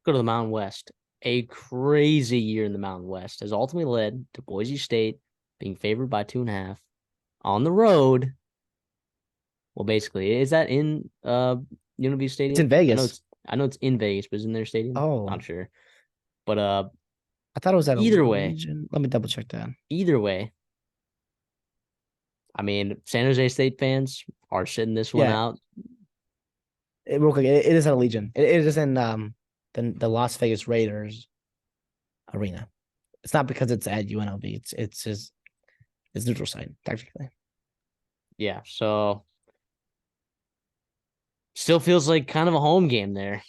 Go to the Mountain West. A crazy year in the Mountain West has ultimately led to Boise State being favored by 2.5 on the road. Well, basically, is that in UNLV It's in Stadium? Vegas. I know it's in Vegas, but is it in their stadium? Oh, Not sure. But I thought it was at either way, Allegiant. Let me double check that. either way, I mean, San Jose State fans are sitting this one Yeah, out. real quick, it is at Allegiant. It is in the Las Vegas Raiders arena. It's not because it's at UNLV. It's neutral site technically. Yeah, so still feels like kind of a home game there.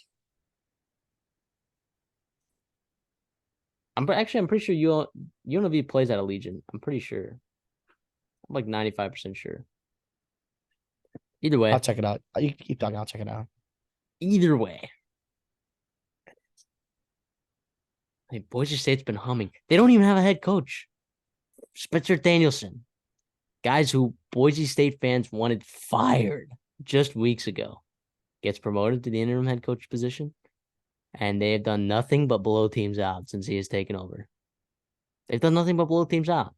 I'm pretty sure UNLV plays at Allegiant. I'm pretty sure. I'm like 95% sure. Either I'll way, check it out. You keep talking. I'll check it out. either way. I mean, Boise State's been humming. They don't even have a head coach. Spencer Danielson, guys who Boise State fans wanted fired just weeks ago, gets promoted to the interim head coach position, and they have done nothing but blow teams out since he has taken over. They've done nothing but blow teams out.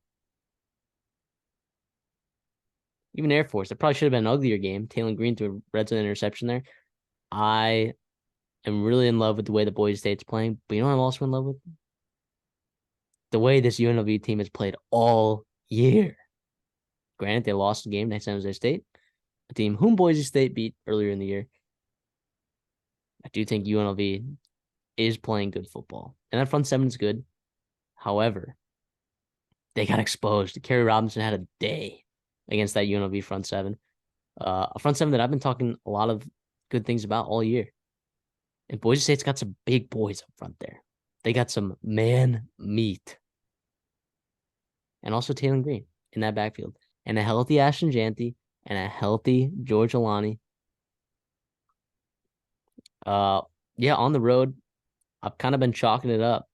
Even Air Force, it probably should have been an uglier game. Taylor Green threw a red zone interception there. I am really in love with the way the Boise State's playing, but you know what I'm also in love with? The way this UNLV team has played all year. Granted, they lost a game to San Jose State, a team whom Boise State beat earlier in the year. I do think UNLV is playing good football, and that front seven is good. However, they got exposed. Kerry Robinson had a day against that UNLV front seven. A front seven that I've been talking a lot of good things about all year. And Boise State's got some big boys up front there. They got some man meat. And also Taylor Green in that backfield. And a healthy Ashton Janty and a healthy George Alani. Yeah, on the road, I've kind of been chalking it up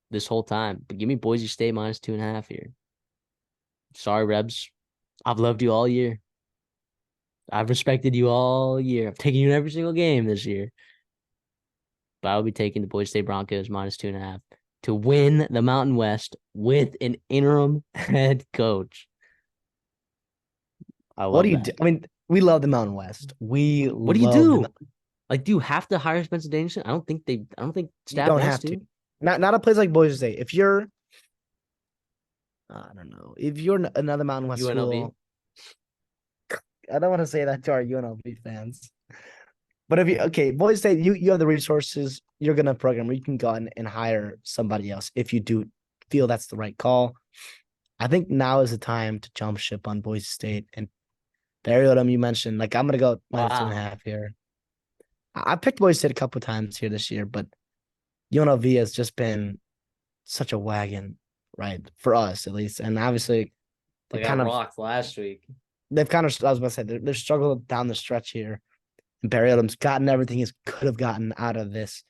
this whole time. But give me Boise State minus 2.5 here. Sorry, Rebs. I've loved you all year. I've respected you all year. I've taken you in every single game this year. But I will be taking the Boise State Broncos minus 2.5 to win the Mountain West with an interim head coach. I love What do you that. do? I mean, we love the Mountain West. What do you do? Like, do you have to hire Spencer Danielson? I don't think staff don't wants have to. to. Not a place like Boise State. If you're, I don't know, if you're another Mountain West UNLV. school, I don't want to say that to our UNLV fans. But if Boise State, you have the resources. You're gonna program where you can go out and hire somebody else if you do feel that's the right call. I think now is the time to jump ship on Boise State and Barry Odom. You mentioned like I'm gonna go minus 2.5 here. I picked Boise State a couple of times here this year, but UNLV has just been such a wagon, right? For us at least, and obviously they got rocked last week. They've kind of, I was about to say, they've struggled down the stretch here. And Barry Odom's gotten everything he could have gotten out of this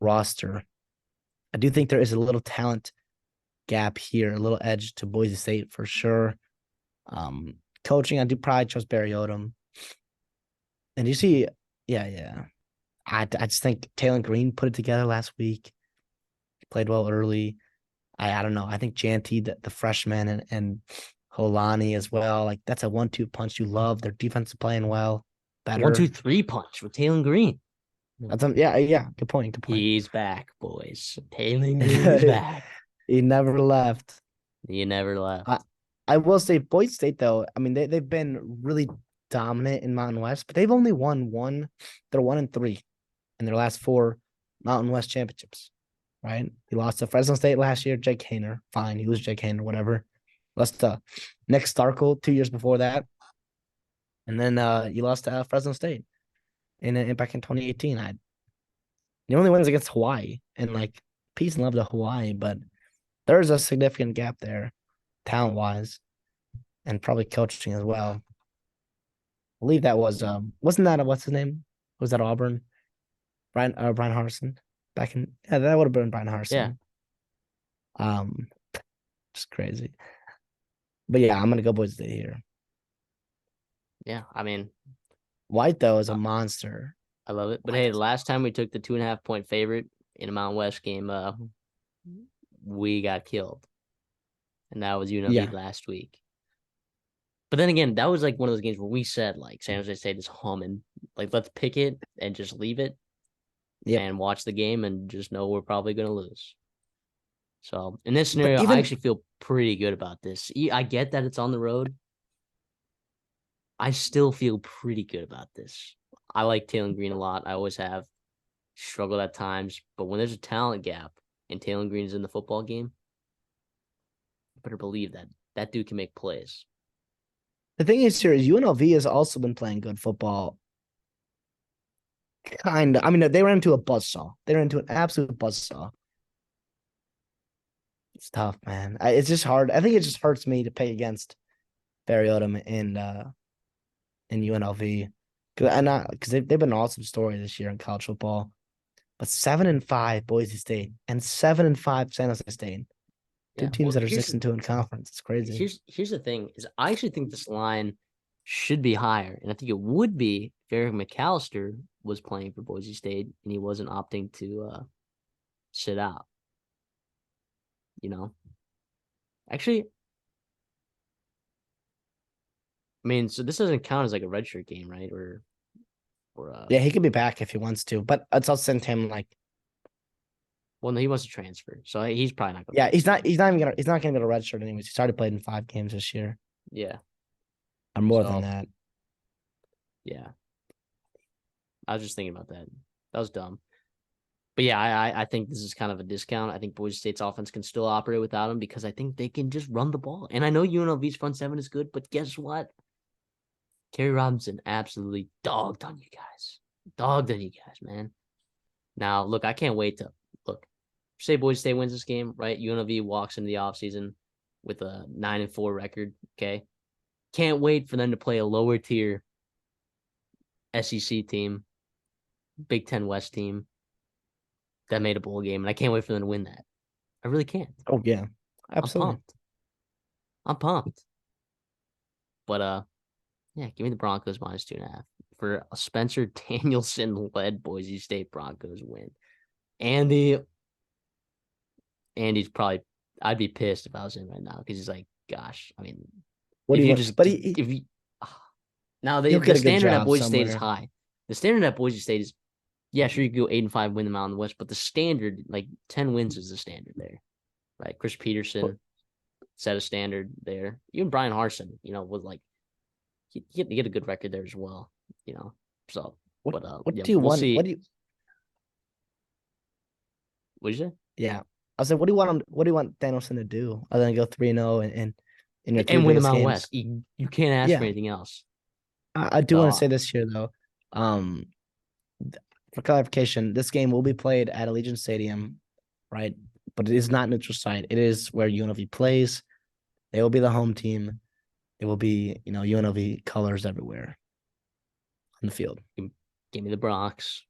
roster. I do think there is a little talent gap here, a little edge to Boise State for sure. Coaching, I do probably trust Barry Odom. And you see, yeah. I just think Taylor Green put it together last week. He played well early. I don't know. I think Janty, the freshman, and Holani as well. Like that's a 1-2 punch you love. Their defense is playing well. Better. 1-2-3 punch with Taylor Green. That's yeah. Good point. He's back, boys. Taylor Green is back. He never left. He never left. I will say Boise State though. I mean they've been really dominant in Mountain West, but they've only won one. They're 1-3 in their last 4 Mountain West championships. Right? He lost to Fresno State last year. Jake Haener, fine. He was Jake Haener, whatever. Lost to Nick Starkel 2 years before that. And then you lost to Fresno State back in 2018. The only wins against Hawaii, and like peace and love to Hawaii, but there's a significant gap there, talent wise, and probably coaching as well. I believe that was wasn't that what's his name? Was that Auburn? Brian Harsin back in that would have been Brian Harsin. Yeah. Just crazy. But yeah, I'm gonna go Boise State here. Yeah, I mean, White though is a monster. I love it. But hey, the last time we took the 2.5 point favorite in a Mountain West game, we got killed. And that was UNLV Yeah. last week. But then again, that was like one of those games where we said, like, San Jose State is humming. Like, let's pick it and just leave it Yep. and watch the game and just know we're probably going to lose. So in this But scenario, I even actually feel pretty good about this. I get that it's on the road. I still feel pretty good about this. I like Taylor Green a lot. I always have. Struggled at times. But when there's a talent gap and Taylor Green is in the football game, you better believe that that dude can make plays. the thing is here is UNLV has also been playing good football. Kind of. I mean, they ran into a buzzsaw. They ran into an absolute buzzsaw. It's tough, man. It's just hard. I think it just hurts me to pick against Barry Odom and UNLV because they've been an awesome story this year in college football. But 7-5 Boise State and 7-5 San Jose State. Two teams that are 6-2 in conference. It's crazy. Here's the thing: is I actually think this line should be higher, and I think it would be if Eric McAllister was playing for Boise State and he wasn't opting to sit out. You know, actually, I mean, so this doesn't count as like a redshirt game, right? Or yeah, he could be back if he wants to, but it's also sent him like. Well, no, he wants to transfer, so he's probably not going. Yeah, he's not gonna get a redshirt anyways. He's already played in 5 games this year. Yeah, or more than that. Yeah, I was just thinking about that. That was dumb. But yeah, I think this is kind of a discount. I think Boise State's offense can still operate without him because I think they can just run the ball. And I know UNLV's front seven is good, but guess what? Kerry Robinson absolutely dogged on you guys. Dogged on you guys, man. Now, look, I can't wait to look. Say Boise State wins this game, right? UNLV walks into the offseason with a 9-4 record. Okay. Can't wait for them to play a lower tier SEC team, Big Ten West team that made a bowl game, and I can't wait for them to win that. I really can't. Oh yeah, absolutely. I'm pumped. But yeah, give me the Broncos -2.5 for a Spencer Danielson led Boise State Broncos win. Andy's probably. I'd be pissed if I was in right now because he's like, gosh, I mean, what do you just? But if you now the standard at Boise State is high. The standard at Boise State is. Yeah, sure, you could go 8-5, win the Mountain West, but the standard, like 10 wins, is the standard there, right? Chris Peterson set a standard there. Even Brian Harsin, was like he get a good record there as well, So, what do you want? See. What do you? What'd you say? Yeah, I was like, what do you want? What do you want Danielson to do other than go 3-0 and win the Mountain West? You can't ask for anything else. I do want to say this here though. For clarification, this game will be played at Allegiant Stadium, right? But it is not neutral site. It is where UNLV plays. They will be the home team. It will be, UNLV colors everywhere on the field. Give me the Bronx.